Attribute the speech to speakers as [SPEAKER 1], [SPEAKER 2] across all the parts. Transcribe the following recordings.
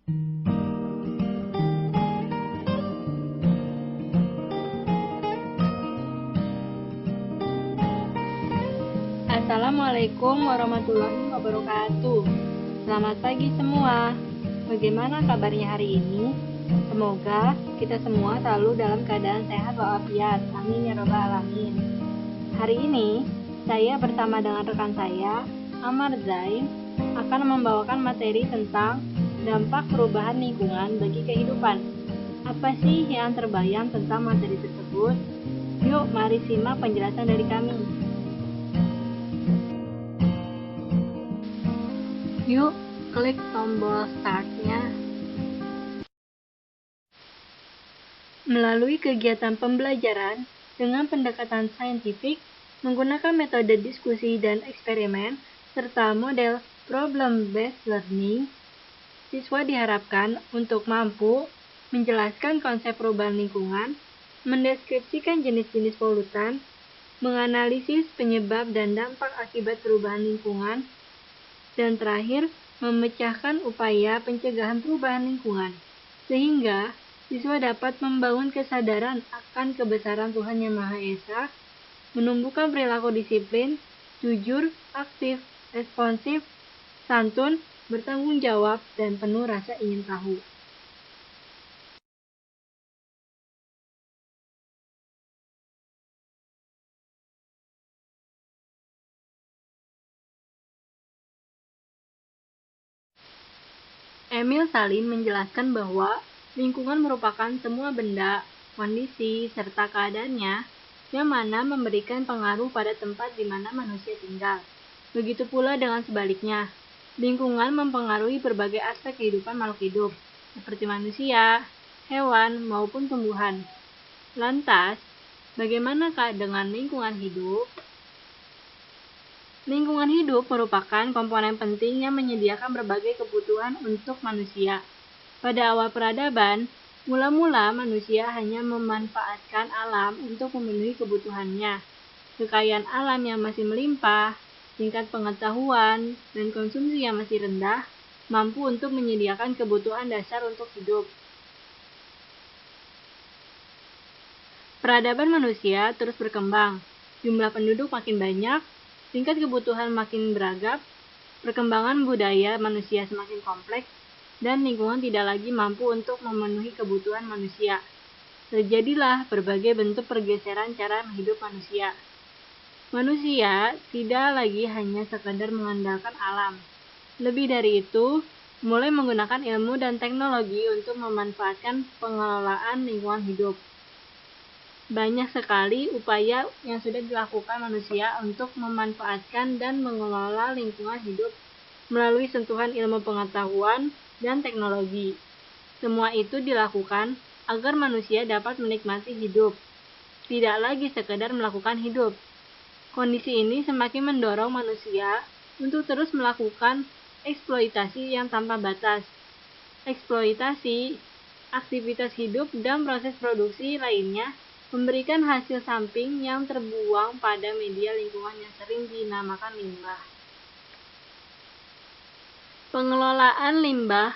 [SPEAKER 1] Assalamualaikum warahmatullahi wabarakatuh. Selamat pagi semua. Bagaimana kabarnya hari ini? Semoga kita semua selalu dalam keadaan sehat walafiat. Amin ya rabbal alamin. Hari ini saya bersama dengan rekan saya, Amar Zain, akan membawakan materi tentang dampak perubahan lingkungan bagi kehidupan. Apa sih yang terbayang tentang materi tersebut? Yuk, mari simak penjelasan dari kami. Yuk, klik tombol start-nya. Melalui kegiatan pembelajaran dengan pendekatan saintifik, menggunakan metode diskusi dan eksperimen, serta model problem-based learning, siswa diharapkan untuk mampu menjelaskan konsep perubahan lingkungan, mendeskripsikan jenis-jenis polutan, menganalisis penyebab dan dampak akibat perubahan lingkungan, dan terakhir, memecahkan upaya pencegahan perubahan lingkungan, sehingga siswa dapat membangun kesadaran akan kebesaran Tuhan Yang Maha Esa, menumbuhkan perilaku disiplin, jujur, aktif, responsif, santun, bertanggung jawab, dan penuh rasa ingin tahu. Emil Salim menjelaskan bahwa lingkungan merupakan semua benda, kondisi, serta keadaannya yang mana memberikan pengaruh pada tempat di mana manusia tinggal. Begitu pula dengan sebaliknya, lingkungan mempengaruhi berbagai aspek kehidupan makhluk hidup, seperti manusia, hewan, maupun tumbuhan. Lantas, bagaimanakah dengan lingkungan hidup? Lingkungan hidup merupakan komponen penting yang menyediakan berbagai kebutuhan untuk manusia. Pada awal peradaban, mula-mula manusia hanya memanfaatkan alam untuk memenuhi kebutuhannya. Kekayaan alam yang masih melimpah, tingkat pengetahuan, dan konsumsi yang masih rendah, mampu untuk menyediakan kebutuhan dasar untuk hidup. Peradaban manusia terus berkembang, jumlah penduduk makin banyak, tingkat kebutuhan makin beragam, perkembangan budaya manusia semakin kompleks, dan lingkungan tidak lagi mampu untuk memenuhi kebutuhan manusia. Terjadilah berbagai bentuk pergeseran cara hidup manusia. Manusia tidak lagi hanya sekadar mengandalkan alam. Lebih dari itu, mulai menggunakan ilmu dan teknologi untuk memanfaatkan pengelolaan lingkungan hidup. Banyak sekali upaya yang sudah dilakukan manusia untuk memanfaatkan dan mengelola lingkungan hidup melalui sentuhan ilmu pengetahuan dan teknologi. Semua itu dilakukan agar manusia dapat menikmati hidup, tidak lagi sekedar melakukan hidup. Kondisi ini semakin mendorong manusia untuk terus melakukan eksploitasi yang tanpa batas. Eksploitasi, aktivitas hidup, dan proses produksi lainnya memberikan hasil samping yang terbuang pada media lingkungan yang sering dinamakan limbah. Pengelolaan limbah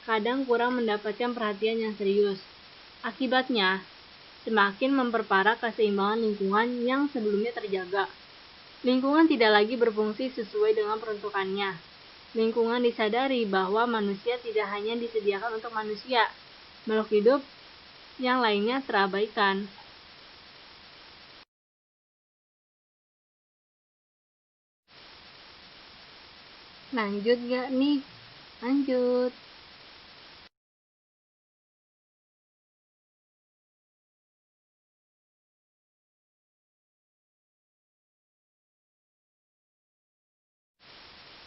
[SPEAKER 1] kadang kurang mendapatkan perhatian yang serius. Akibatnya, semakin memperparah keseimbangan lingkungan yang sebelumnya terjaga. Lingkungan tidak lagi berfungsi sesuai dengan peruntukannya. Lingkungan disadari bahwa manusia tidak hanya disediakan untuk manusia, makhluk hidup yang lainnya terabaikan. Lanjut gak nih? Lanjut.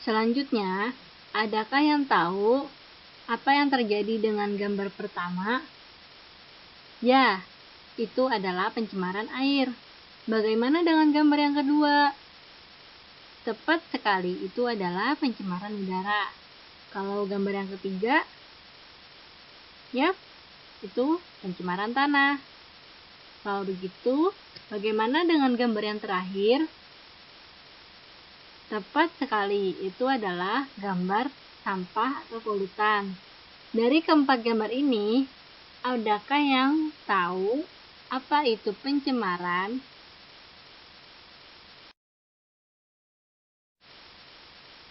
[SPEAKER 1] Selanjutnya, adakah yang tahu apa yang terjadi dengan gambar pertama? Ya, itu adalah pencemaran air. Bagaimana dengan gambar yang kedua? Tepat sekali, itu adalah pencemaran udara. Kalau gambar yang ketiga, yap, itu pencemaran tanah. Kalau begitu, bagaimana dengan gambar yang terakhir? Tepat sekali, itu adalah gambar sampah atau polutan. Dari keempat gambar ini, adakah yang tahu apa itu pencemaran?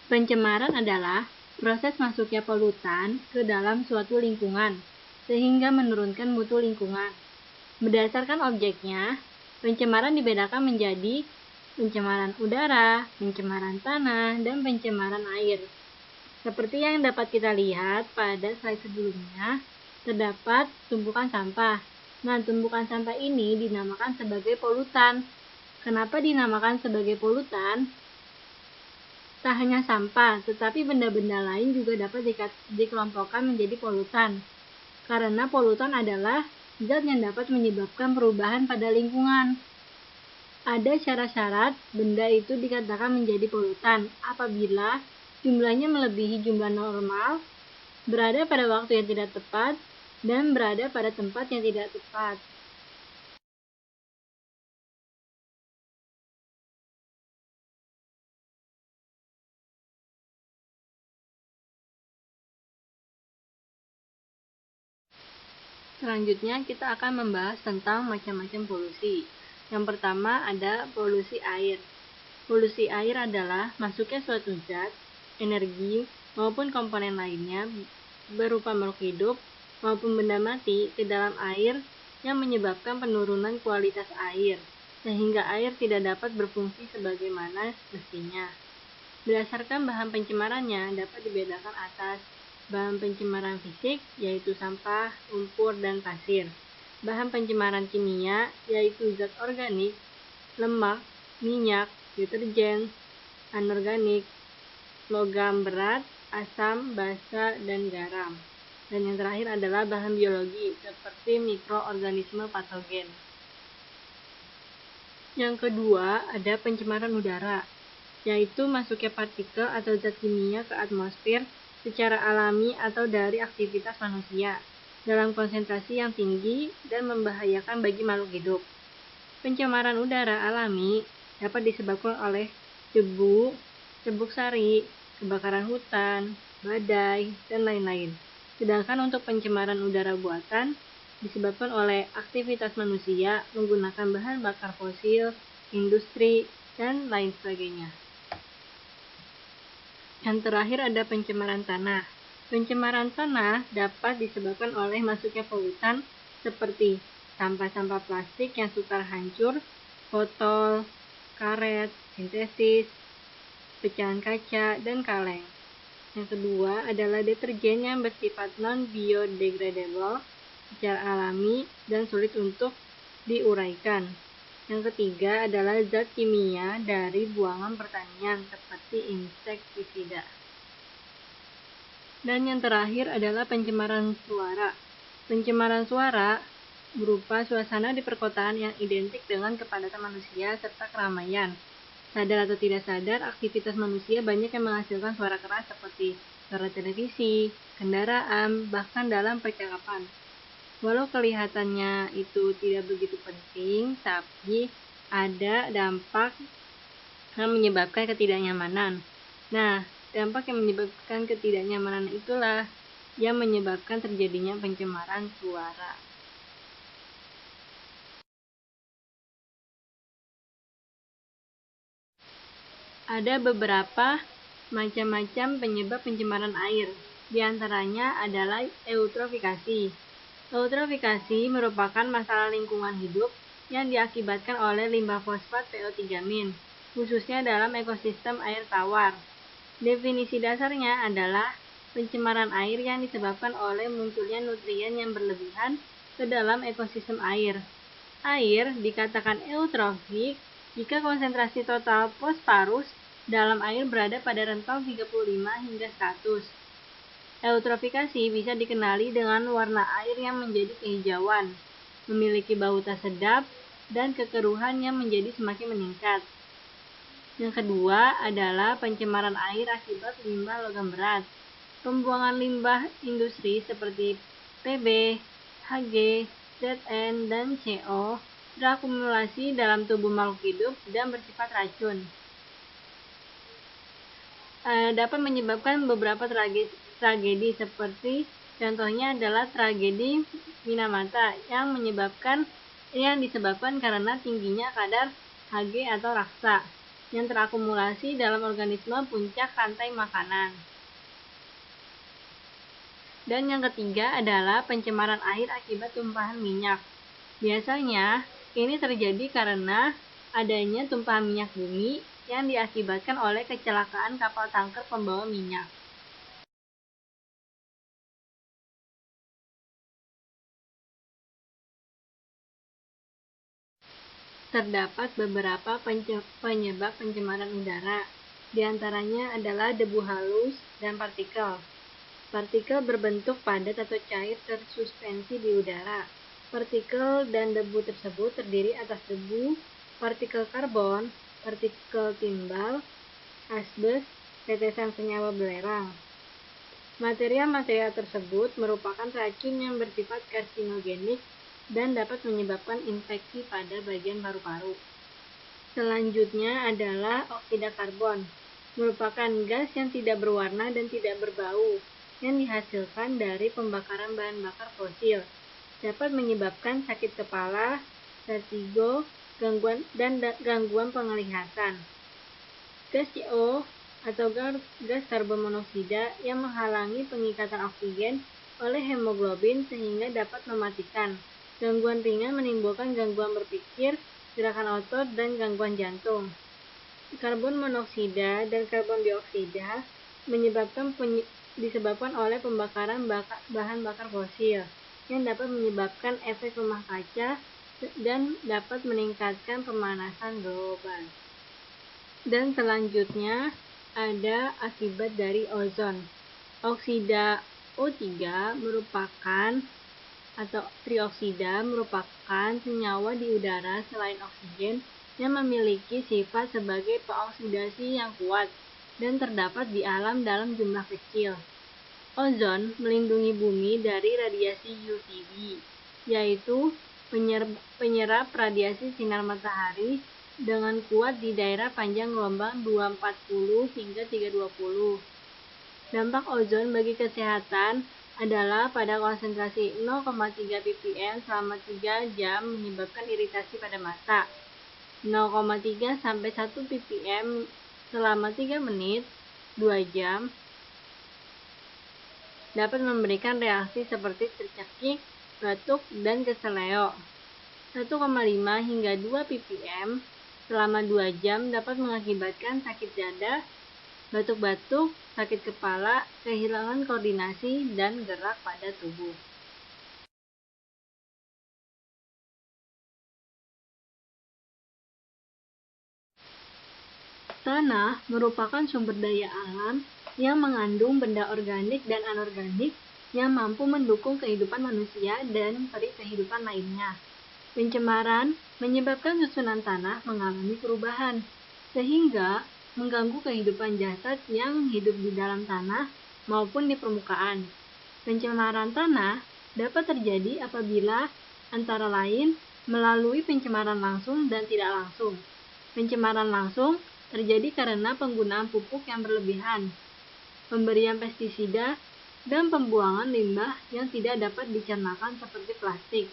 [SPEAKER 1] Pencemaran adalah proses masuknya polutan ke dalam suatu lingkungan, sehingga menurunkan mutu lingkungan. Berdasarkan objeknya, pencemaran dibedakan menjadi pencemaran udara, pencemaran tanah, dan pencemaran air. Seperti yang dapat kita lihat pada slide sebelumnya, terdapat tumpukan sampah. Nah, tumpukan sampah ini dinamakan sebagai polutan. Kenapa dinamakan sebagai polutan? Tak hanya sampah, tetapi benda-benda lain juga dapat dikelompokkan menjadi polutan. Karena polutan adalah zat yang dapat menyebabkan perubahan pada lingkungan. Ada syarat-syarat benda itu dikatakan menjadi polutan apabila jumlahnya melebihi jumlah normal, berada pada waktu yang tidak tepat, dan berada pada tempat yang tidak tepat. Selanjutnya kita akan membahas tentang macam-macam polusi. Yang pertama ada polusi air. Polusi air adalah masuknya suatu zat, energi, maupun komponen lainnya berupa makhluk hidup maupun benda mati ke dalam air yang menyebabkan penurunan kualitas air, sehingga air tidak dapat berfungsi sebagaimana mestinya. Berdasarkan bahan pencemarannya dapat dibedakan atas bahan pencemaran fisik, yaitu sampah, lumpur, dan pasir. Bahan pencemaran kimia, yaitu zat organik, lemak, minyak, deterjen, anorganik, logam berat, asam, basa, dan garam. Dan yang terakhir adalah bahan biologi, seperti mikroorganisme patogen. Yang kedua, ada pencemaran udara, yaitu masuknya partikel atau zat kimia ke atmosfer secara alami atau dari aktivitas manusia dalam konsentrasi yang tinggi dan membahayakan bagi makhluk hidup. Pencemaran udara alami dapat disebabkan oleh debu, cebuk sari, kebakaran hutan, badai, dan lain-lain. Sedangkan untuk pencemaran udara buatan disebabkan oleh aktivitas manusia menggunakan bahan bakar fosil, industri, dan lain sebagainya. Yang terakhir ada pencemaran tanah. Pencemaran tanah dapat disebabkan oleh masuknya polutan seperti sampah-sampah plastik yang sukar hancur, botol, karet, sintesis, pecahan kaca, dan kaleng. Yang kedua adalah deterjen yang bersifat non-biodegradable secara alami dan sulit untuk diuraikan. Yang ketiga adalah zat kimia dari buangan pertanian seperti insektisida. Dan yang terakhir adalah pencemaran suara. Pencemaran suara berupa suasana di perkotaan yang identik dengan kepadatan manusia serta keramaian. Sadar atau tidak sadar, aktivitas manusia banyak yang menghasilkan suara keras seperti suara televisi, kendaraan, bahkan dalam percakapan. Walau kelihatannya itu tidak begitu penting, tapi ada dampak yang menyebabkan ketidaknyamanan. Nah, dampak yang menyebabkan ketidaknyamanan itulah yang menyebabkan terjadinya pencemaran suara. Ada beberapa macam-macam penyebab pencemaran air. Di antaranya adalah eutrofikasi. Eutrofikasi merupakan masalah lingkungan hidup yang diakibatkan oleh limbah fosfat PO3-, khususnya dalam ekosistem air tawar. Definisi dasarnya adalah pencemaran air yang disebabkan oleh munculnya nutrien yang berlebihan ke dalam ekosistem air. Air dikatakan eutrofik jika konsentrasi total fosforus dalam air berada pada rentang 35 hingga 100. Eutrofikasi bisa dikenali dengan warna air yang menjadi kehijauan, memiliki bau tak sedap, dan kekeruhan yang menjadi semakin meningkat. Yang kedua adalah pencemaran air akibat limbah logam berat. Pembuangan limbah industri seperti PB, Hg, Zn, dan CO terakumulasi dalam tubuh makhluk hidup dan bersifat racun. Dapat menyebabkan beberapa tragedi seperti Contohnya adalah tragedi Minamata yang disebabkan karena tingginya kadar Hg atau raksa yang terakumulasi dalam organisme puncak rantai makanan. Dan yang ketiga adalah pencemaran air akibat tumpahan minyak. Biasanya ini terjadi karena adanya tumpahan minyak bumi yang diakibatkan oleh kecelakaan kapal tanker pembawa minyak. Terdapat beberapa penyebab pencemaran udara, di antaranya adalah debu halus dan partikel. Partikel berbentuk padat atau cair tersuspensi di udara. Partikel dan debu tersebut terdiri atas debu, partikel karbon, partikel timbal, asbes, tetesan senyawa belerang. Material-material tersebut merupakan racun yang bersifat karsinogenik dan dapat menyebabkan infeksi pada bagian paru-paru. Selanjutnya adalah oksida karbon, merupakan gas yang tidak berwarna dan tidak berbau, yang dihasilkan dari pembakaran bahan bakar fosil. Dapat menyebabkan sakit kepala, vertigo, gangguan penglihatan. Gas CO atau gas karbon monoksida yang menghalangi pengikatan oksigen oleh hemoglobin sehingga dapat mematikan. Gangguan ringan menimbulkan gangguan berpikir, gerakan otot, dan gangguan jantung. Karbon monoksida dan karbon dioksida disebabkan oleh pembakaran bahan bakar fosil yang dapat menyebabkan efek rumah kaca dan dapat meningkatkan pemanasan global. Dan selanjutnya ada akibat dari ozon. Oksida O3 atau trioksida merupakan senyawa di udara selain oksigen yang memiliki sifat sebagai pengoksidasi yang kuat dan terdapat di alam dalam jumlah kecil. Ozon melindungi bumi dari radiasi UVB, yaitu penyerap radiasi sinar matahari dengan kuat di daerah panjang gelombang 240 hingga 320. Dampak ozon bagi kesehatan adalah pada konsentrasi 0,3 ppm selama 3 jam menyebabkan iritasi pada mata, 0,3 sampai 1 ppm selama 3 menit, 2 jam, dapat memberikan reaksi seperti tercekik, batuk, dan keseleo. 1,5 hingga 2 ppm selama 2 jam dapat mengakibatkan sakit dada, batuk-batuk, sakit kepala, kehilangan koordinasi, dan gerak pada tubuh. Tanah merupakan sumber daya alam yang mengandung benda organik dan anorganik yang mampu mendukung kehidupan manusia dan peri kehidupan lainnya. Pencemaran menyebabkan susunan tanah mengalami perubahan, sehingga mengganggu kehidupan jasad yang hidup di dalam tanah maupun di permukaan. Pencemaran tanah dapat terjadi apabila antara lain melalui pencemaran langsung dan tidak langsung. Pencemaran langsung terjadi karena penggunaan pupuk yang berlebihan, pemberian pestisida, dan pembuangan limbah yang tidak dapat dicernakan seperti plastik.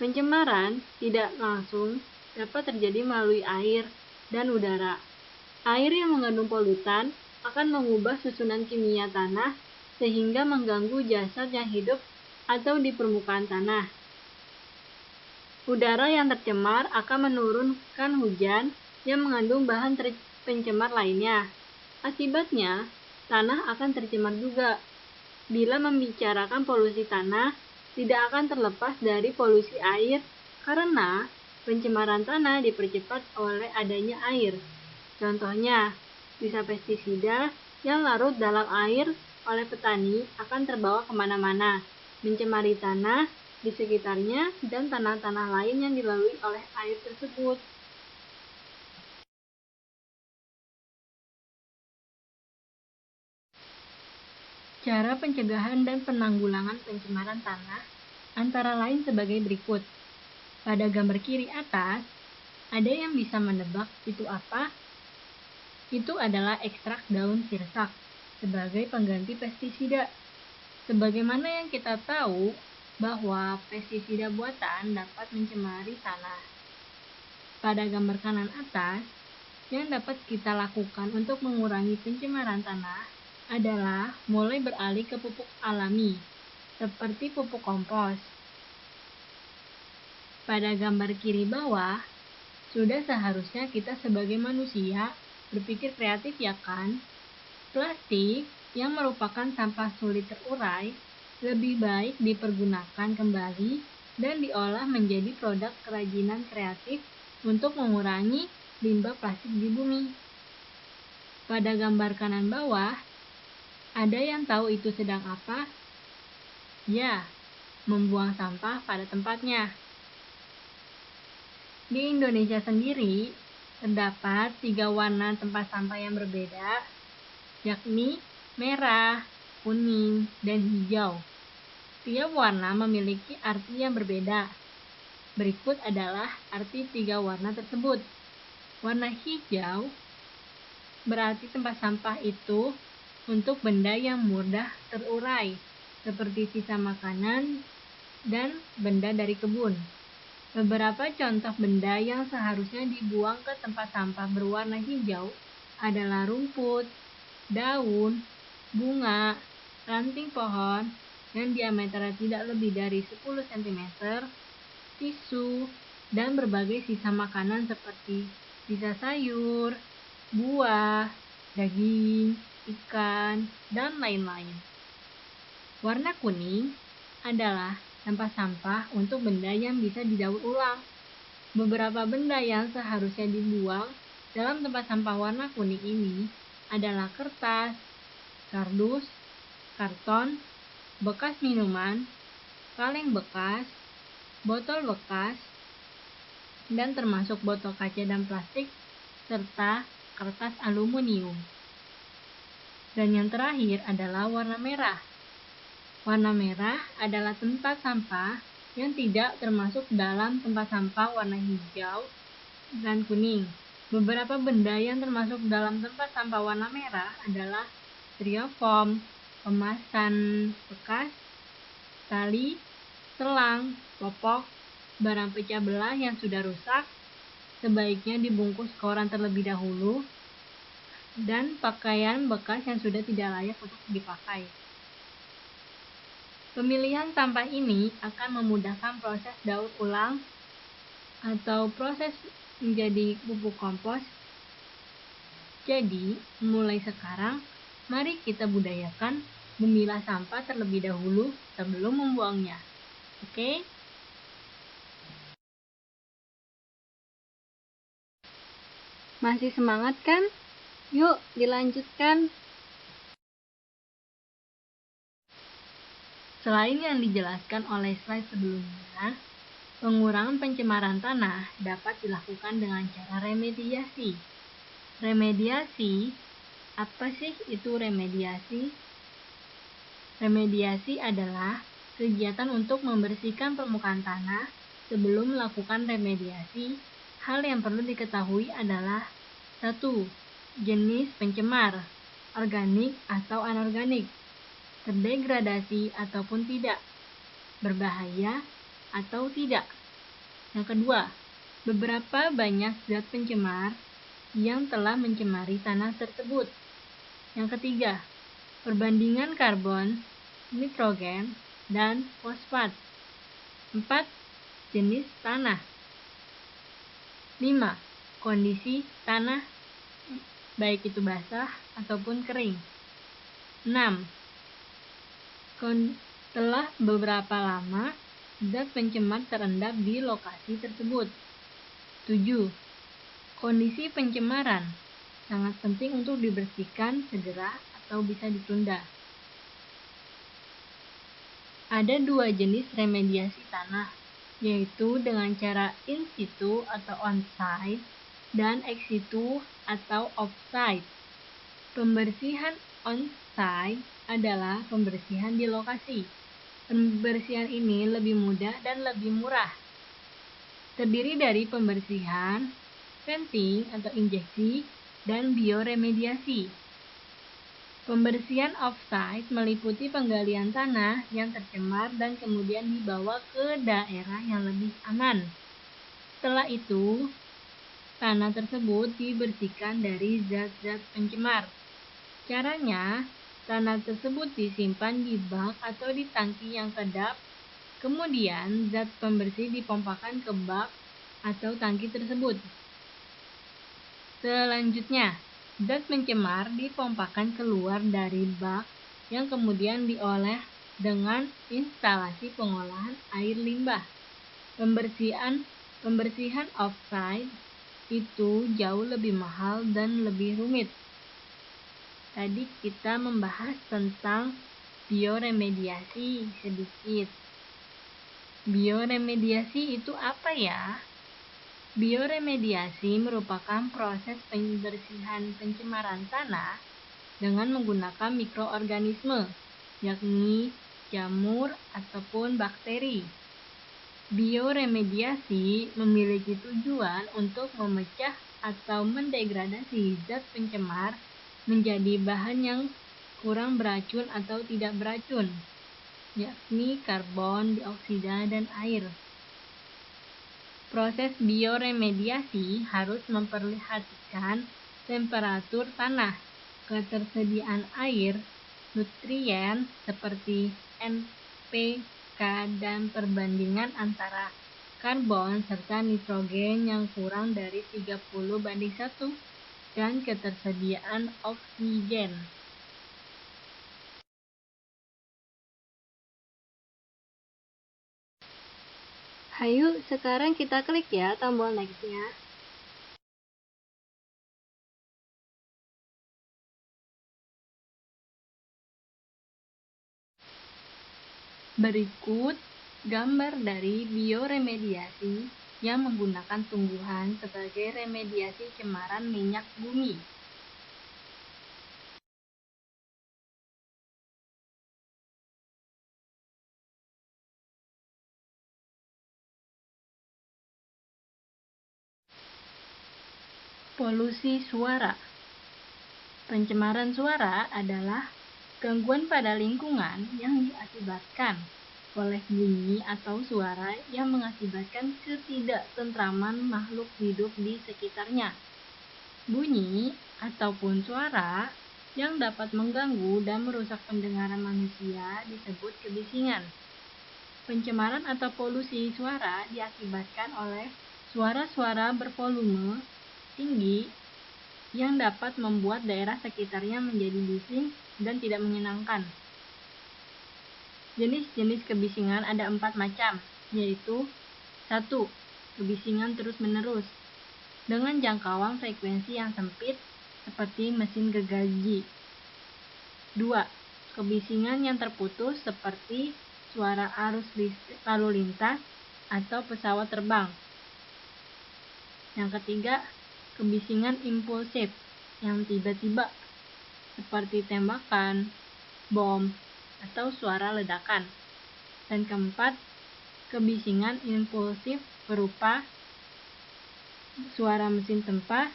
[SPEAKER 1] Pencemaran tidak langsung dapat terjadi melalui air dan udara. Air yang mengandung polutan akan mengubah susunan kimia tanah sehingga mengganggu jasad yang hidup atau di permukaan tanah. Udara yang tercemar akan menurunkan hujan yang mengandung bahan pencemar lainnya. Akibatnya, tanah akan tercemar juga. Bila membicarakan polusi tanah, tidak akan terlepas dari polusi air karena pencemaran tanah dipercepat oleh adanya air. Contohnya, sisa pestisida yang larut dalam air oleh petani akan terbawa kemana-mana, mencemari tanah di sekitarnya dan tanah-tanah lain yang dilalui oleh air tersebut. Cara pencegahan dan penanggulangan pencemaran tanah antara lain sebagai berikut. Pada gambar kiri atas, ada yang bisa menebak itu apa? Itu adalah ekstrak daun sirsak sebagai pengganti pestisida. Sebagaimana yang kita tahu bahwa pestisida buatan dapat mencemari tanah. Pada gambar kanan atas, yang dapat kita lakukan untuk mengurangi pencemaran tanah adalah mulai beralih ke pupuk alami, seperti pupuk kompos. Pada gambar kiri bawah, sudah seharusnya kita sebagai manusia berpikir kreatif, ya kan? Plastik yang merupakan sampah sulit terurai lebih baik dipergunakan kembali dan diolah menjadi produk kerajinan kreatif untuk mengurangi limbah plastik di bumi. Pada gambar kanan bawah, ada yang tahu itu sedang apa? Ya, membuang sampah pada tempatnya. Di Indonesia sendiri, terdapat 3 warna tempat sampah yang berbeda, yakni merah, kuning, dan hijau. Tiap warna memiliki arti yang berbeda. Berikut adalah arti 3 warna tersebut. Warna hijau berarti tempat sampah itu untuk benda yang mudah terurai, seperti sisa makanan dan benda dari kebun. Beberapa contoh benda yang seharusnya dibuang ke tempat sampah berwarna hijau adalah rumput, daun, bunga, ranting pohon yang diameternya tidak lebih dari 10 cm, tisu, dan berbagai sisa makanan seperti sisa sayur, buah, daging, ikan, dan lain-lain. Warna kuning adalah tempat sampah untuk benda yang bisa didaur ulang. Beberapa benda yang seharusnya dibuang dalam tempat sampah warna kuning ini adalah kertas, kardus, karton, bekas minuman, kaleng bekas, botol bekas, dan termasuk botol kaca dan plastik, serta kertas aluminium. Dan yang terakhir adalah warna merah. Warna merah adalah tempat sampah yang tidak termasuk dalam tempat sampah warna hijau dan kuning. Beberapa benda yang termasuk dalam tempat sampah warna merah adalah styrofoam, kemasan bekas, tali, selang, popok, barang pecah belah yang sudah rusak, sebaiknya dibungkus koran terlebih dahulu, dan pakaian bekas yang sudah tidak layak untuk dipakai. Pemilihan sampah ini akan memudahkan proses daur ulang atau proses menjadi pupuk kompos. Jadi, mulai sekarang, mari kita budayakan memilah sampah terlebih dahulu sebelum membuangnya. Oke? Masih semangat kan? Yuk, dilanjutkan. Selain yang dijelaskan oleh slide sebelumnya, pengurangan pencemaran tanah dapat dilakukan dengan cara remediasi. Remediasi, apa sih itu remediasi? Remediasi adalah kegiatan untuk membersihkan permukaan tanah. Sebelum melakukan remediasi, hal yang perlu diketahui adalah 1. Jenis pencemar, organik atau anorganik, terdegradasi ataupun tidak, berbahaya atau tidak. Yang kedua, beberapa banyak zat pencemar yang telah mencemari tanah tersebut. Yang ketiga, perbandingan karbon, nitrogen, dan fosfat. 4. Jenis tanah. 5. Kondisi tanah, baik itu basah ataupun kering. 6. Telah beberapa lama zat pencemar terendap di lokasi tersebut. 7. Kondisi pencemaran sangat penting untuk dibersihkan segera atau bisa ditunda. Ada 2 jenis remediasi tanah, yaitu dengan cara in situ atau on-site dan ex situ atau off-site. Pembersihan on-site adalah pembersihan di lokasi. Pembersihan ini lebih mudah dan lebih murah. Terdiri dari pembersihan, venting atau injeksi, dan bioremediasi. Pembersihan off-site meliputi penggalian tanah yang tercemar dan kemudian dibawa ke daerah yang lebih aman. Setelah itu, tanah tersebut dibersihkan dari zat-zat pencemar. Caranya, tanah tersebut disimpan di bak atau di tangki yang kedap, kemudian zat pembersih dipompakan ke bak atau tangki tersebut. Selanjutnya, zat pencemar dipompakan keluar dari bak yang kemudian diolah dengan instalasi pengolahan air limbah. Pembersihan off-site itu jauh lebih mahal dan lebih rumit. Tadi kita membahas tentang bioremediasi sedikit. Bioremediasi itu apa ya? Bioremediasi merupakan proses pembersihan pencemaran tanah dengan menggunakan mikroorganisme, yakni jamur ataupun bakteri. Bioremediasi memiliki tujuan untuk memecah atau mendegradasi zat pencemar menjadi bahan yang kurang beracun atau tidak beracun, yakni karbon dioksida dan air. Proses bioremediasi harus memperhatikan temperatur tanah, ketersediaan air, nutrien seperti NPK dan perbandingan antara karbon serta nitrogen yang kurang dari 30:1 dan ketersediaan oksigen. Hayu, sekarang kita klik ya tombol next-nya. Berikut gambar dari bioremediasi yang menggunakan tumbuhan sebagai remediasi cemaran minyak bumi. Polusi suara. Pencemaran suara adalah gangguan pada lingkungan yang diakibatkan oleh bunyi atau suara yang mengakibatkan ketidaktentraman makhluk hidup di sekitarnya. Bunyi ataupun suara yang dapat mengganggu dan merusak pendengaran manusia disebut kebisingan. Pencemaran atau polusi suara diakibatkan oleh suara-suara bervolume tinggi yang dapat membuat daerah sekitarnya menjadi bising dan tidak menyenangkan. Jenis-jenis kebisingan ada 4 macam, yaitu 1. Kebisingan terus-menerus dengan jangkauan frekuensi yang sempit seperti mesin gergaji. 2. Kebisingan yang terputus seperti suara arus lalu lintas atau pesawat terbang. Yang ketiga, kebisingan impulsif yang tiba-tiba seperti tembakan, bom, atau suara ledakan. Dan keempat, kebisingan impulsif berupa suara mesin tempa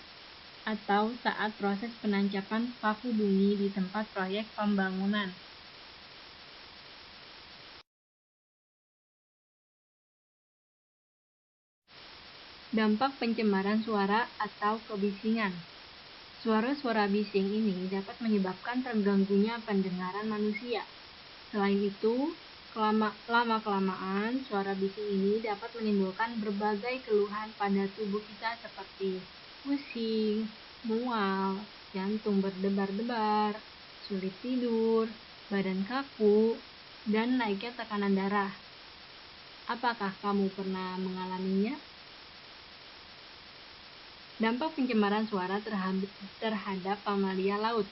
[SPEAKER 1] atau saat proses penancapan paku bumi di tempat proyek pembangunan. Dampak pencemaran suara atau kebisingan. Suara-suara bising ini dapat menyebabkan terganggunya pendengaran manusia. Selain itu, lama-kelamaan suara bising ini dapat menimbulkan berbagai keluhan pada tubuh kita seperti pusing, mual, jantung berdebar-debar, sulit tidur, badan kaku, dan naiknya tekanan darah. Apakah kamu pernah mengalaminya? Dampak pencemaran suara terhadap mamalia laut.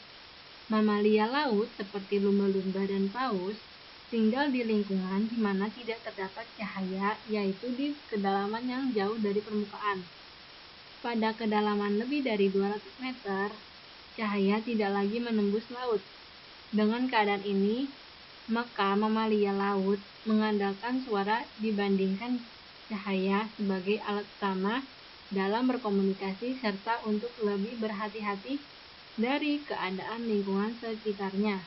[SPEAKER 1] Mamalia laut seperti lumba-lumba dan paus tinggal di lingkungan di mana tidak terdapat cahaya, yaitu di kedalaman yang jauh dari permukaan. Pada kedalaman lebih dari 200 meter, cahaya tidak lagi menembus laut. Dengan keadaan ini, maka mamalia laut mengandalkan suara dibandingkan cahaya sebagai alat utama dalam berkomunikasi serta untuk lebih berhati-hati dari keadaan lingkungan sekitarnya.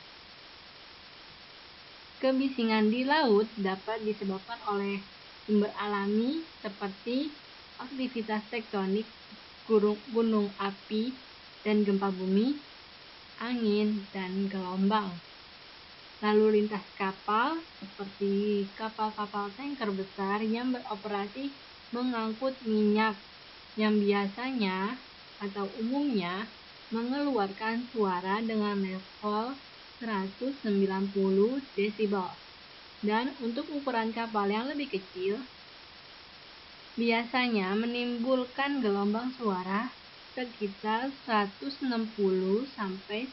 [SPEAKER 1] Kebisingan di laut dapat disebabkan oleh sumber alami seperti aktivitas tektonik, gunung api, dan gempa bumi, angin, dan gelombang. Lalu lintas kapal seperti kapal-kapal tanker besar yang beroperasi mengangkut minyak yang biasanya atau umumnya mengeluarkan suara dengan level 190 desibel. Dan untuk ukuran kapal yang lebih kecil, biasanya menimbulkan gelombang suara sekitar 160 sampai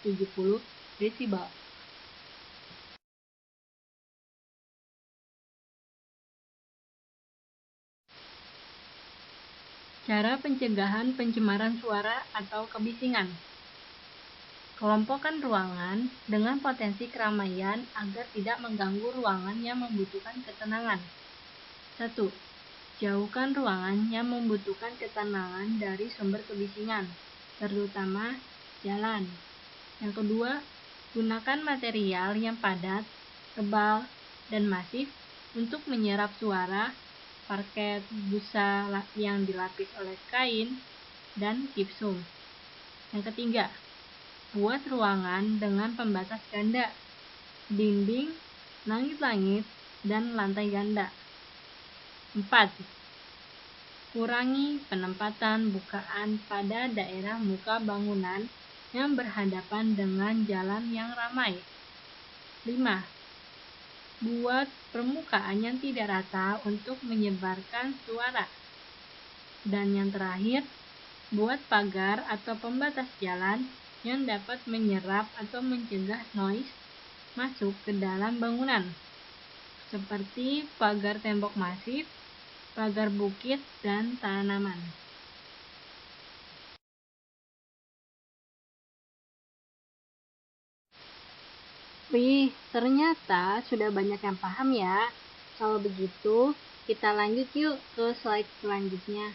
[SPEAKER 1] 170 desibel. Cara pencegahan pencemaran suara atau kebisingan. Kelompokkan ruangan dengan potensi keramaian agar tidak mengganggu ruangan yang membutuhkan ketenangan. 1. Jauhkan ruangan yang membutuhkan ketenangan dari sumber kebisingan, terutama jalan. Yang kedua, gunakan material yang padat, tebal, dan masif untuk menyerap suara, parket, busa yang dilapis oleh kain, dan gipsum. Yang ketiga, buat ruangan dengan pembatas ganda, dinding, langit-langit, dan lantai ganda. 4. Kurangi penempatan bukaan pada daerah muka bangunan yang berhadapan dengan jalan yang ramai. 5. Buat permukaan yang tidak rata untuk menyebarkan suara. Dan yang terakhir, buat pagar atau pembatas jalan yang dapat menyerap atau mencegah noise masuk ke dalam bangunan, seperti pagar tembok masif, pagar bukit, dan tanaman. Wih, ternyata sudah banyak yang paham ya. Kalau begitu, kita lanjut yuk ke slide selanjutnya.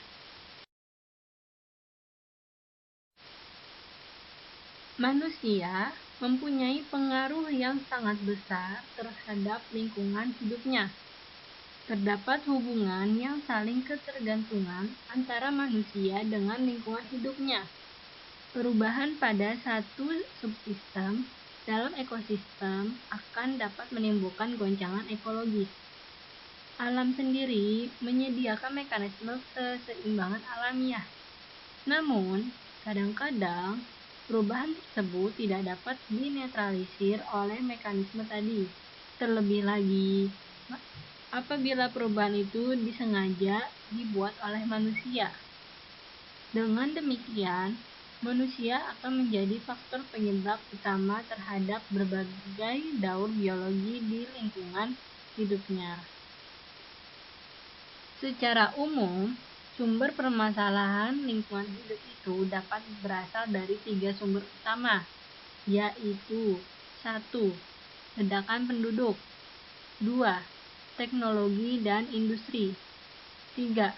[SPEAKER 1] Manusia mempunyai pengaruh yang sangat besar terhadap lingkungan hidupnya. Terdapat hubungan yang saling ketergantungan antara manusia dengan lingkungan hidupnya. Perubahan pada satu subsistem dalam ekosistem akan dapat menimbulkan goncangan ekologis. Alam sendiri menyediakan mekanisme keseimbangan alamiah. Namun, kadang-kadang perubahan tersebut tidak dapat dinetralisir oleh mekanisme tadi. Terlebih lagi, apabila perubahan itu disengaja dibuat oleh manusia. Dengan demikian, manusia akan menjadi faktor penyebab utama terhadap berbagai daur biologi di lingkungan hidupnya. Secara umum, sumber permasalahan lingkungan hidup itu dapat berasal dari 3 sumber utama, yaitu 1. Ledakan penduduk, 2. Teknologi dan industri, 3.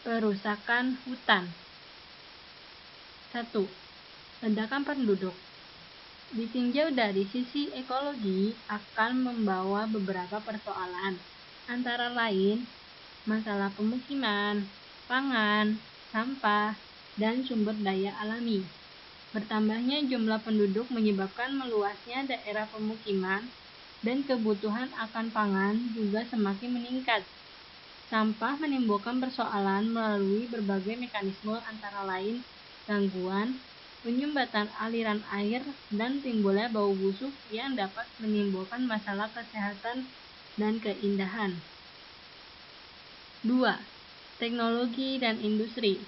[SPEAKER 1] Perusakan hutan. 1. Ledakan penduduk. Ditinjau dari sisi ekologi akan membawa beberapa persoalan, antara lain masalah pemukiman, pangan, sampah, dan sumber daya alami. Bertambahnya jumlah penduduk menyebabkan meluasnya daerah pemukiman dan kebutuhan akan pangan juga semakin meningkat. Sampah menimbulkan persoalan melalui berbagai mekanisme antara lain gangguan penyumbatan aliran air dan timbulnya bau busuk yang dapat menimbulkan masalah kesehatan dan keindahan. 2. Teknologi dan industri.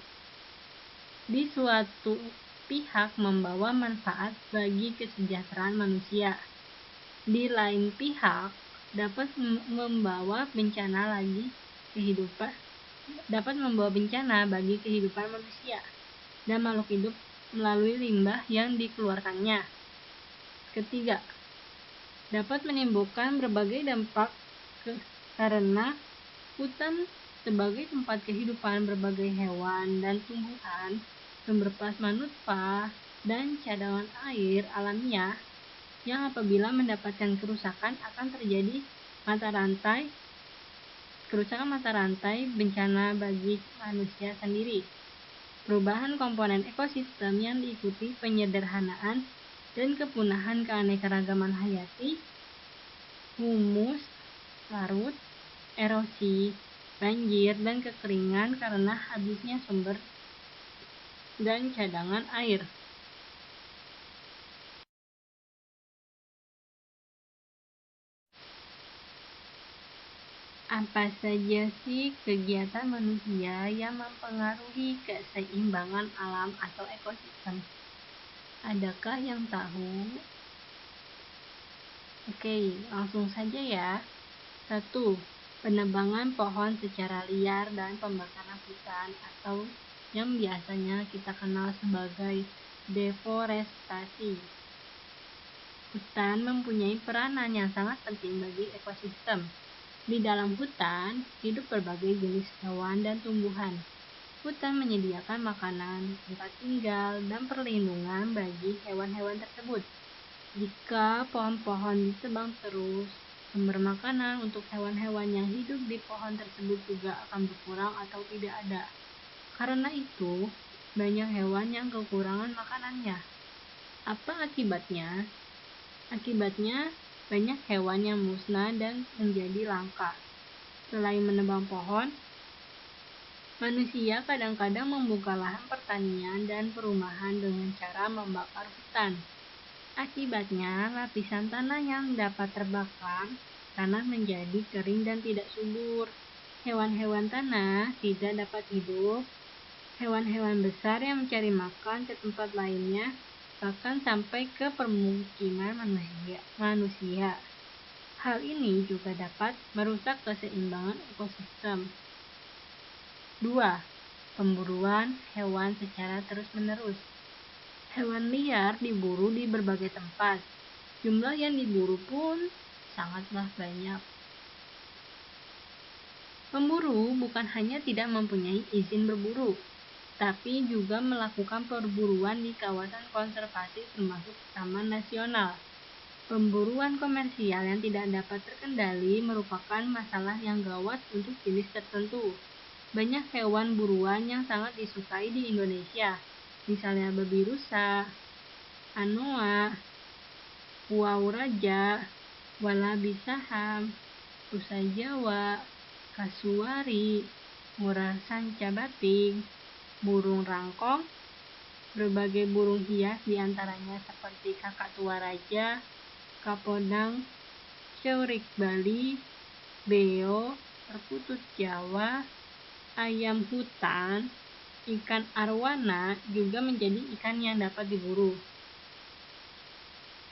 [SPEAKER 1] Di suatu pihak membawa manfaat bagi kesejahteraan manusia. Di lain pihak dapat membawa bencana bagi kehidupan manusia dan makhluk hidup melalui limbah yang dikeluarkannya. Ketiga, dapat menimbulkan berbagai dampak karena hutan sebagai tempat kehidupan berbagai hewan dan tumbuhan, sumber plasma nutfah, dan cadangan air alamiah yang apabila mendapatkan kerusakan akan terjadi kerusakan mata rantai bencana bagi manusia sendiri. Perubahan komponen ekosistem yang diikuti penyederhanaan dan kepunahan keanekaragaman hayati, humus, larut, erosi, banjir, dan kekeringan karena habisnya sumber dan cadangan air. Apa saja sih kegiatan manusia yang mempengaruhi keseimbangan alam atau ekosistem? Adakah yang tahu? Oke, langsung saja ya. 1. Penebangan pohon secara liar dan pembakaran hutan atau yang biasanya kita kenal sebagai deforestasi. Hutan mempunyai peranan yang sangat penting bagi ekosistem. Di dalam hutan, hidup berbagai jenis hewan dan tumbuhan. Hutan menyediakan makanan, tempat tinggal, dan perlindungan bagi hewan-hewan tersebut. Jika pohon-pohon ditebang terus, sumber makanan untuk hewan-hewan yang hidup di pohon tersebut juga akan berkurang atau tidak ada. Karena itu, banyak hewan yang kekurangan makanannya. Apa akibatnya? Akibatnya, banyak hewan yang musnah dan menjadi langka. Selain menebang pohon, manusia kadang-kadang membuka lahan pertanian dan perumahan dengan cara membakar hutan. Akibatnya, lapisan tanah yang dapat terbakar, tanah menjadi kering dan tidak subur. Hewan-hewan tanah tidak dapat hidup. Hewan-hewan besar yang mencari makan ke tempat lainnya, bahkan sampai ke permukiman manusia. Hal ini juga dapat merusak keseimbangan ekosistem. 2. Pemburuan hewan secara terus-menerus. Hewan liar diburu di berbagai tempat. Jumlah yang diburu pun sangatlah banyak. Pemburu bukan hanya tidak mempunyai izin berburu, tapi juga melakukan perburuan di kawasan konservasi termasuk taman nasional. Pemburuan komersial yang tidak dapat terkendali merupakan masalah yang gawat untuk jenis tertentu. Banyak hewan buruan yang sangat disukai di Indonesia, misalnya babi rusa, anoa, uau raja, walabi saham, rusa Jawa, kasuari, mural sanca batik, burung rangkong, berbagai burung hias diantaranya seperti kakak tua raja, kapodang, ceurik Bali, beo, perkutut Jawa, ayam hutan, ikan arwana juga menjadi ikan yang dapat diburu.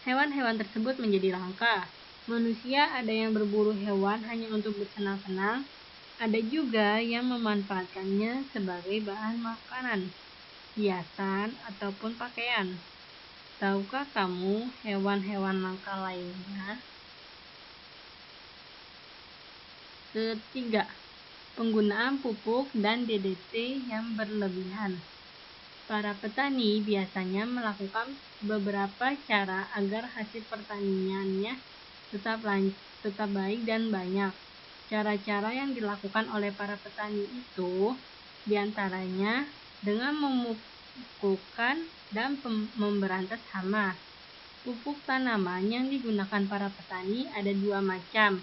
[SPEAKER 1] Hewan-hewan tersebut menjadi langka. Manusia ada yang berburu hewan hanya untuk bersenang-senang, ada juga yang memanfaatkannya sebagai bahan makanan, hiasan, ataupun pakaian. Tahukah kamu hewan-hewan langka lainnya? Ketiga, penggunaan pupuk dan DDT yang berlebihan. Para petani biasanya melakukan beberapa cara agar hasil pertaniannya tetap baik dan banyak. Cara-cara yang dilakukan oleh para petani itu diantaranya dengan memupukan dan memberantas hama. Pupuk tanaman yang digunakan para petani ada 2 macam,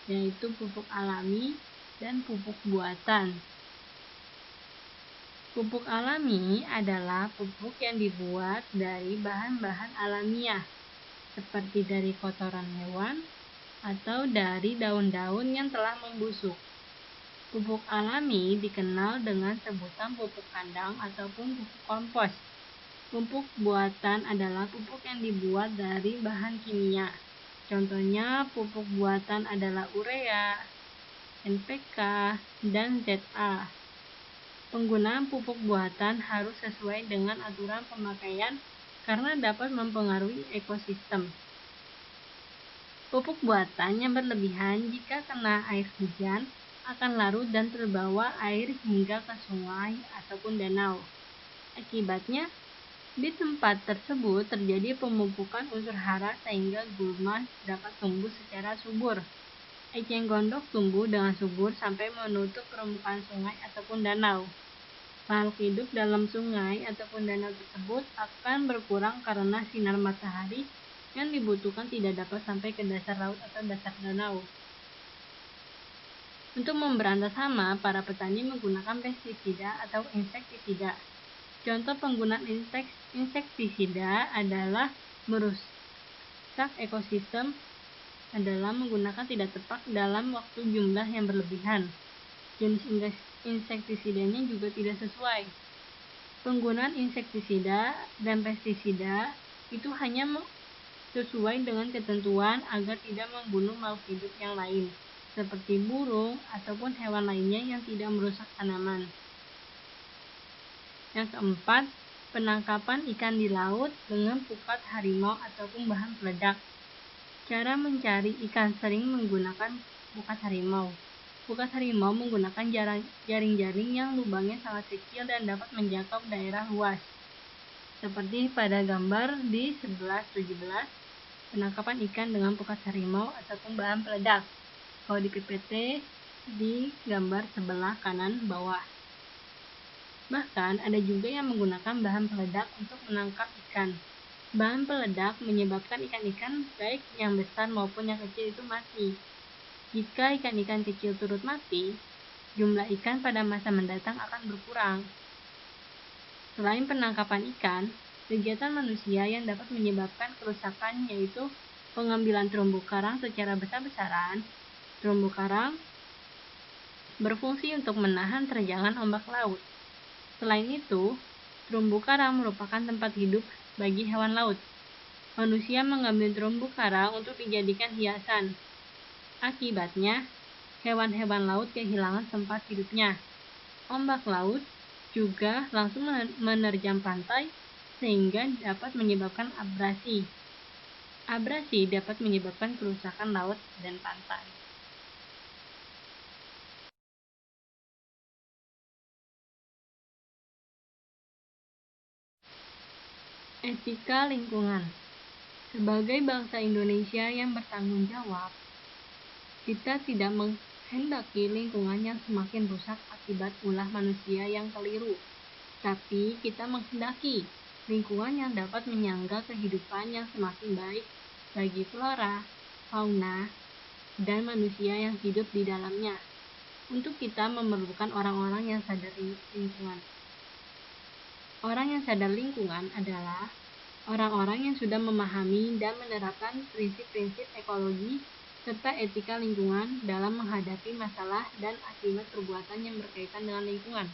[SPEAKER 1] yaitu pupuk alami dan pupuk buatan. Pupuk alami adalah pupuk yang dibuat dari bahan-bahan alamiah, seperti dari kotoran hewan atau dari daun-daun yang telah membusuk. Pupuk alami dikenal dengan sebutan pupuk kandang ataupun pupuk kompos. Pupuk buatan adalah pupuk yang dibuat dari bahan kimia. Contohnya pupuk buatan adalah urea, NPK, dan ZA. Penggunaan pupuk buatan harus sesuai dengan aturan pemakaian karena dapat mempengaruhi ekosistem. Pupuk buatan yang berlebihan jika kena air hujan akan larut dan terbawa air hingga ke sungai ataupun danau. Akibatnya, Di tempat tersebut terjadi pemupukan unsur hara sehingga gulma dapat tumbuh secara subur. Eceng gondok tumbuh dengan subur sampai menutup permukaan sungai ataupun danau. Makhluk hidup dalam sungai ataupun danau tersebut akan berkurang karena sinar matahari yang dibutuhkan tidak dapat sampai ke dasar laut atau dasar danau. Untuk memberantas hama, para petani menggunakan pestisida atau insektisida. Contoh penggunaan insektisida adalah merusak ekosistem adalah menggunakan tidak tepat dalam waktu jumlah yang berlebihan. Jenis insektisidanya juga tidak sesuai. Penggunaan insektisida dan pestisida itu hanya sesuai dengan ketentuan agar tidak membunuh makhluk hidup yang lain, seperti burung ataupun hewan lainnya yang tidak merusak tanaman. Yang keempat, penangkapan ikan di laut dengan pukat harimau ataupun bahan peledak. Cara mencari ikan sering menggunakan pukat harimau. Pukat harimau menggunakan jaring-jaring yang lubangnya sangat kecil dan dapat menjangkau daerah luas. Seperti pada gambar di 11-17, penangkapan ikan dengan pukat harimau ataupun bahan peledak. Kalau di PPT di gambar sebelah kanan bawah. Bahkan ada juga yang menggunakan bahan peledak untuk menangkap ikan. Bahan peledak menyebabkan ikan-ikan baik yang besar maupun yang kecil itu mati. Jika ikan-ikan kecil turut mati, jumlah ikan pada masa mendatang akan berkurang. Selain penangkapan ikan, kegiatan manusia yang dapat menyebabkan kerusakan yaitu pengambilan terumbu karang secara besar-besaran. Terumbu karang berfungsi untuk menahan terjangan ombak laut. Selain itu, terumbu karang merupakan tempat hidup bagi hewan laut. Manusia mengambil terumbu karang untuk dijadikan hiasan. Akibatnya, hewan-hewan laut kehilangan tempat hidupnya. Ombak laut juga langsung menerjang pantai sehingga dapat menyebabkan abrasi. Abrasi dapat menyebabkan kerusakan laut dan pantai. Etika lingkungan. Sebagai bangsa Indonesia yang bertanggung jawab, kita tidak menghendaki lingkungan yang semakin rusak akibat ulah manusia yang keliru, tapi kita menghendaki lingkungan yang dapat menyangga kehidupan yang semakin baik bagi flora, fauna, dan manusia yang hidup di dalamnya. Untuk kita memerlukan orang-orang yang sadar lingkungan. Orang yang sadar lingkungan adalah orang-orang yang sudah memahami dan menerapkan prinsip-prinsip ekologi serta etika lingkungan dalam menghadapi masalah dan akibat perbuatan yang berkaitan dengan lingkungan.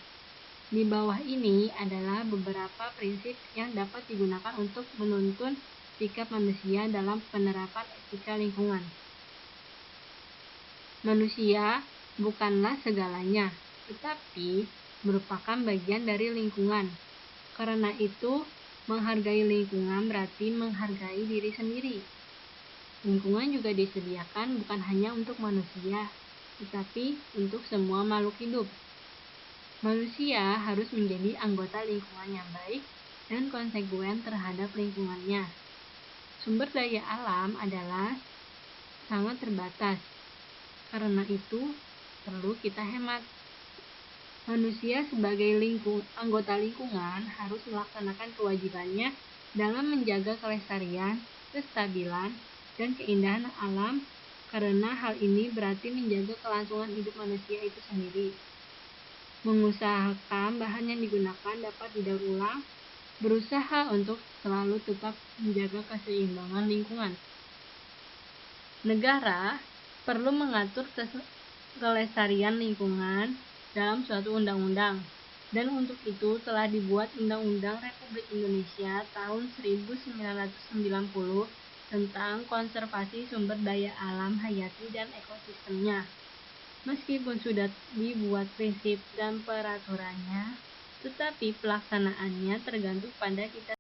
[SPEAKER 1] Di bawah ini adalah beberapa prinsip yang dapat digunakan untuk menuntun sikap manusia dalam penerapan etika lingkungan. Manusia bukanlah segalanya, tetapi merupakan bagian dari lingkungan. Karena itu, menghargai lingkungan berarti menghargai diri sendiri. Lingkungan juga disediakan bukan hanya untuk manusia, tetapi untuk semua makhluk hidup. Manusia harus menjadi anggota lingkungan yang baik dan konsekuen terhadap lingkungannya. Sumber daya alam adalah sangat terbatas. Karena itu, perlu kita hemat. Manusia sebagai anggota lingkungan harus melaksanakan kewajibannya dalam menjaga kelestarian, kestabilan, dan keindahan alam karena hal ini berarti menjaga kelangsungan hidup manusia itu sendiri. Mengusahakan bahan yang digunakan dapat didaur ulang, berusaha untuk selalu tetap menjaga keseimbangan lingkungan. Negara perlu mengatur kelestarian lingkungan dalam suatu undang-undang, dan untuk itu telah dibuat Undang-Undang Republik Indonesia tahun 1990 tentang konservasi sumber daya alam hayati dan ekosistemnya. Meskipun sudah dibuat prinsip dan peraturannya, tetapi pelaksanaannya tergantung pada kita.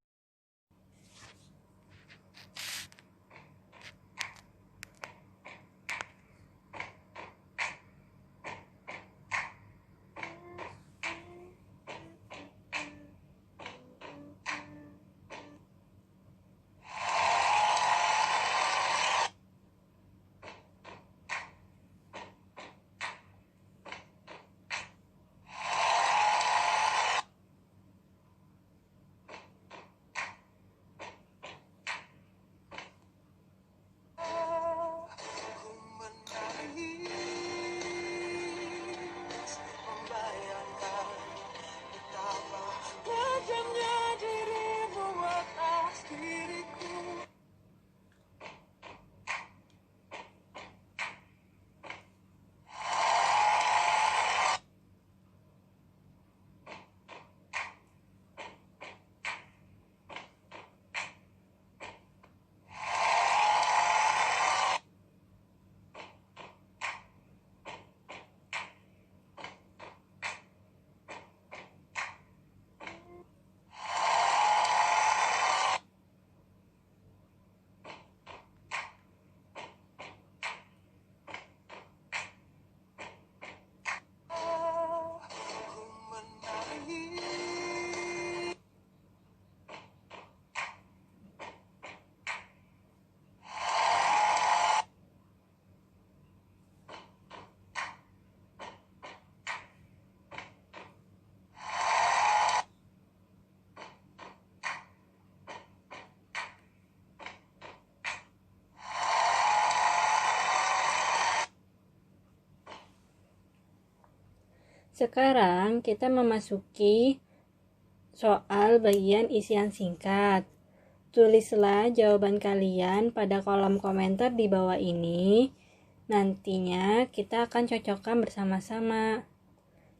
[SPEAKER 1] Sekarang kita memasuki soal bagian isian singkat. Tulislah jawaban kalian pada kolom komentar di bawah ini. Nantinya kita akan cocokkan bersama-sama.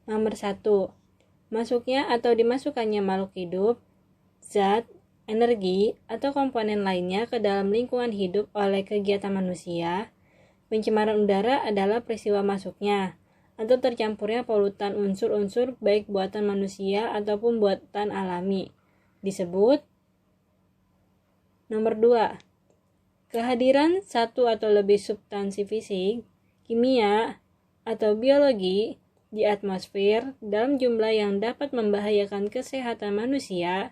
[SPEAKER 1] Nomor 1. Masuknya atau dimasukkannya makhluk hidup, zat, energi, atau komponen lainnya ke dalam lingkungan hidup oleh kegiatan manusia. Pencemaran udara adalah peristiwa masuknya atau tercampurnya polutan unsur-unsur baik buatan manusia ataupun buatan alami. Disebut. Nomor 2. Kehadiran satu atau lebih substansi fisik, kimia, atau biologi di atmosfer dalam jumlah yang dapat membahayakan kesehatan manusia,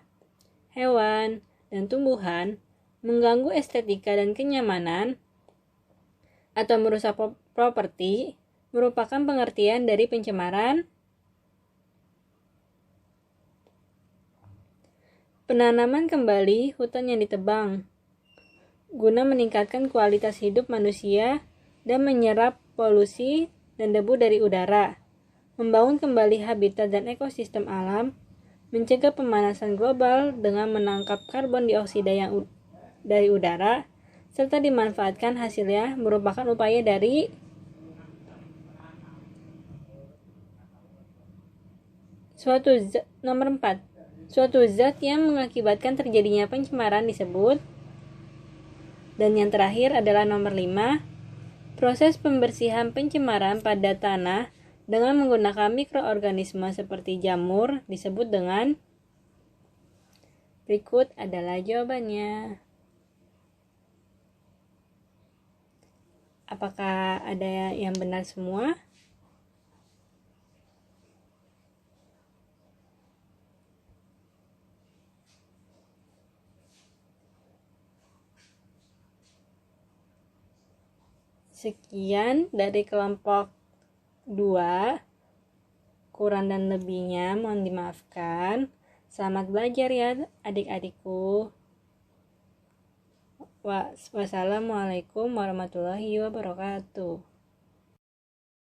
[SPEAKER 1] hewan, dan tumbuhan, mengganggu estetika dan kenyamanan, atau merusak properti, merupakan pengertian dari pencemaran. Penanaman kembali hutan yang ditebang guna meningkatkan kualitas hidup manusia dan menyerap polusi dan debu dari udara. Membangun kembali habitat dan ekosistem alam, mencegah pemanasan global dengan menangkap karbon dioksida yang dari udara, serta dimanfaatkan hasilnya merupakan upaya dari nomor 4. Suatu zat yang mengakibatkan terjadinya pencemaran disebut. Dan yang terakhir adalah nomor 5. Proses pembersihan pencemaran pada tanah dengan menggunakan mikroorganisme seperti jamur disebut dengan. Berikut adalah jawabannya. Apakah ada yang benar semua? Sekian dari kelompok 2. Kurang dan lebihnya mohon dimaafkan. Selamat belajar ya adik-adikku. Wassalamualaikum warahmatullahi wabarakatuh.